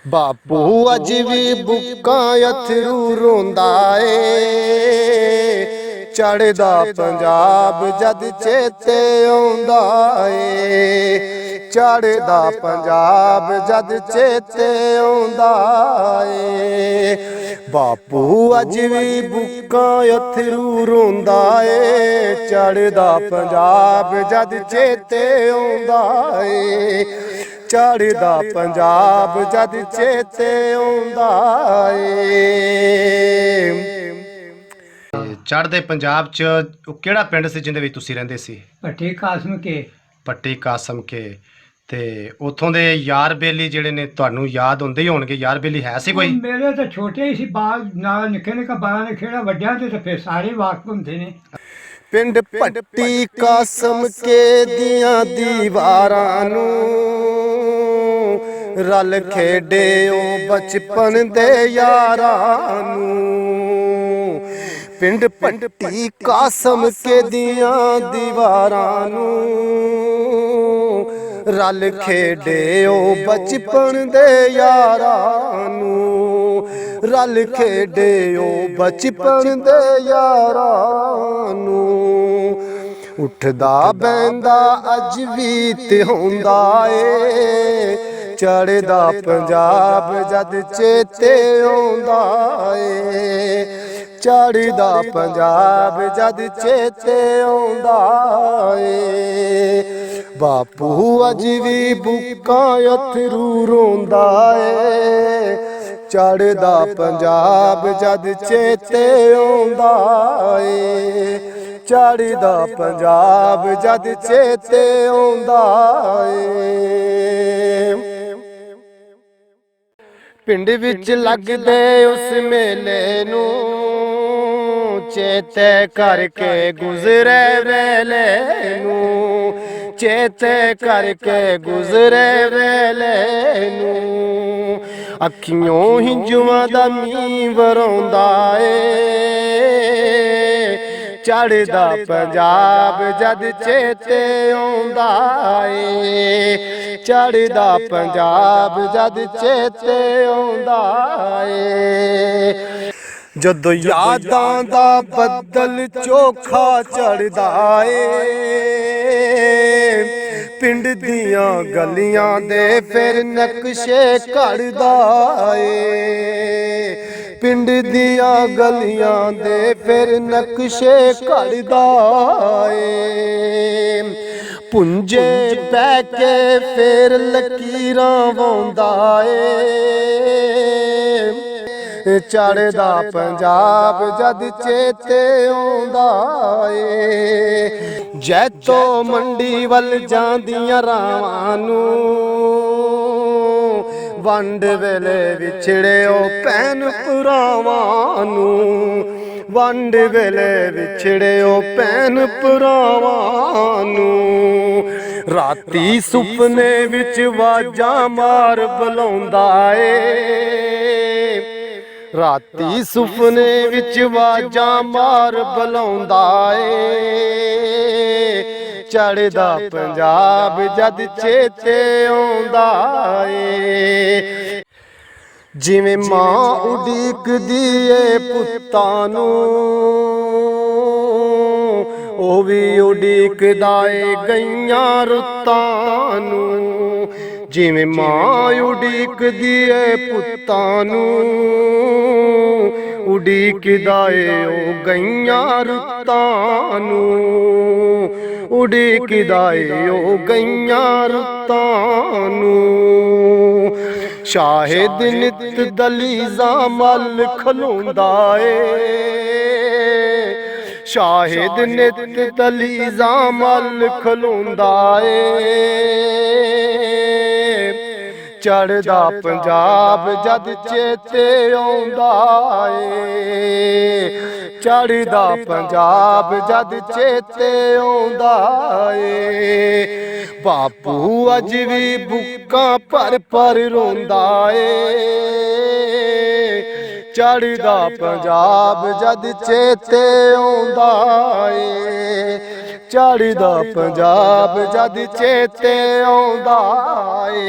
बापू अज भी बुक्कां अथरू रोंदा ए, चढ़दा पंजाब जद चेते आउंदा ए, चढ़दा पंजाब जद चेते आउंदा ए। बापू अज भी बुक्कां अथरू रोंदा ए, चढ़दा पंजाब जद चेते आउंदा ए, चढ़दा पंजाब जद चेते आउंदा ए। चढ़दे पंजाब च किहड़ा पिंड सी जिंदे विच तुसीं रहिंदे सी? भट्टी कासम के। भट्टी कासम के। ते उत्थों दे यार बेली जिहड़े ने तुहानूं याद हुंदे ही होणगे, यार बेली है सी कोई? मेरे तो छोटे ही सी, बाल नाल निक्के निक्के बालां ने खेड़ा, वड्डियां ते फिर सारे वाकफ हुंदे ने। पिंड भट्टी कासम के दियां दीवारां नूं रल खेडे ओ बचपन दे यारां नूं। पिंड भट्टी कासम के दियां दीवारां नूं रल खेडे ओ बचपन दे यारां नूं, रल खेडे ओ बचपन दे यारां नूं। उठदा बैंदा अज भी ते होंदा ए, चढ़दा पंजाब जद चेते आउंदा ए, चढ़दा पंजाब जद चेते आउंदा ए। बापू अज भी बुक्कां अथरू रोंदा ए, चढ़दा पंजाब जद चेते आउंदा ए, चढ़दा पंजाब जद चेते आउंदा ए। पिंड विच लगदे उस मेले नूं चेते करके गुजरे वेले नूं, चेते करके गुजरे वेले नूं। अखियों हिंजुआं दा मींह वरौंदा ए, चढ़दा पंजाब जद चेते आउंदा ए, चढ़दा पंजाब जद चेते आउंदा ए। जदों यादां दा बदल चोखा चढ़दा ए, पिंड दियां गलियां दे फिर नक्शे घड़दा ए, पिंड दियां गलियां दे फिर नक्शे घड़दा ए। पुंजे पै के फिर लकीरां वाउंदा ए, चढ़दा पंजाब जद चेते आउंदा ए। जैतो मंडी वल जांदियां रावां नूं वंड वेले विछड़े ओ भैन भरावां नूं, वंड वेले विछड़े ओ भैन भरावां नूं। राती सुपने विच वाजां मार बुलाउंदा ए, राती सुपने विच वाजां मार बुलाउंदा ए, चढ़दा पंजाब जद चेते आउंदा ए। जिवें मां उडीकदी ए पुत्तां नूं, ओ भी उडीकदा ए गईयां रुत्तां नूं। जिवें मां उडीकदी ए पुत्तां नूं, उडीकदा ए ओ गईयां रुत्तां नूं, उडीकदा ए ओ गईयां रुत्तां नूं। शाहिद नित दलीज़ां मल खलोंदा ए, शाहिद नित दलीज़ां मल खलोंदा ए, चढ़दा पंजाब जद चेते आउंदा ए, चढ़दा पंजाब जद चेते आउंदा ए। बापू अज भी बुक्कां पर रोंदा ए, चढ़दा पंजाब जद चेते आउंदा ए, चढ़दा पंजाब जद चेते आउंदा ए।